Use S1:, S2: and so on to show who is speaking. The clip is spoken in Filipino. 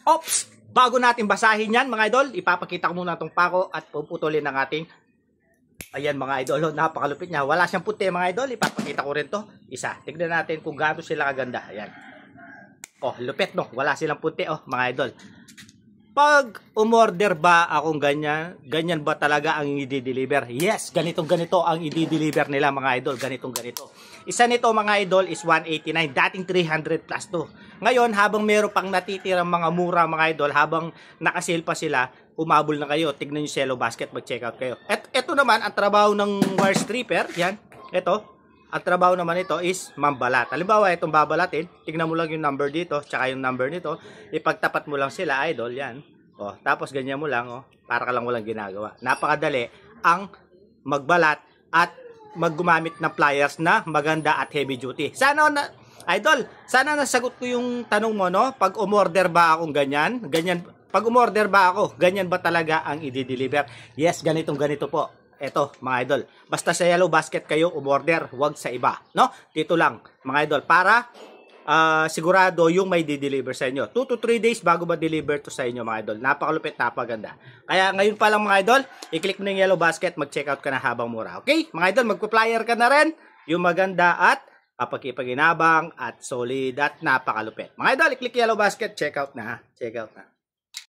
S1: Ops! Bago natin basahin yan mga idol, ipapakita ko muna itong pako at puputulin ng ating, ayan mga idol, napakalupit niya. Wala siyang puti mga idol, ipapakita ko rin to. Isa, tignan natin kung gaano sila kaganda. Ayan. Oh, lupit no, wala silang puti mga idol. Pag umorder ba akong ganyan, ganyan ba talaga ang i-deliver? Yes, ganitong ganito ang i-deliver nila mga idol, ganitong ganito. Isa nito mga idol is 189, dating 300 plus to. Ngayon, habang meron pang natitirang mga mura mga idol, habang nakasale pa sila, umabol na kayo. Tignan nyo sa Yellow Basket, mag-check out kayo. Ito naman, ang trabaho ng wire stripper, yan, ito. Ang trabaho naman ito is mambalat. Halimbawa, itong babalatin, tignan mo lang yung number dito, tsaka yung number nito, ipagtapat mo lang sila, idol, yan. Tapos ganyan mo lang, para ka lang walang ginagawa. Napakadali ang magbalat at maggumamit ng pliers na maganda at heavy duty. Sana idol, sana nasagot ko yung tanong mo, no? Pag umorder ba akong ganyan, pag umorder ba ako, ganyan ba talaga ang i-deliver? Yes, ganitong ganito po. Eto, mga idol. Basta sa Yellow Basket kayo umorder, wag sa iba, no? Dito lang, mga idol, para sigurado yung may di-deliver sa inyo. 2 to 3 days bago ma-deliver to sa inyo, mga idol. Napakalupit, napaganda. Kaya ngayon pa lang, mga idol, i-click mo na yung Yellow Basket, mag-check out ka na habang mura. Okay? Mga idol, magpa-flyer ka na rin. Yung maganda at kapag-ipaginabang at solid at napakalupit. Mga idol, i-click Yellow Basket, check out na. Check out na.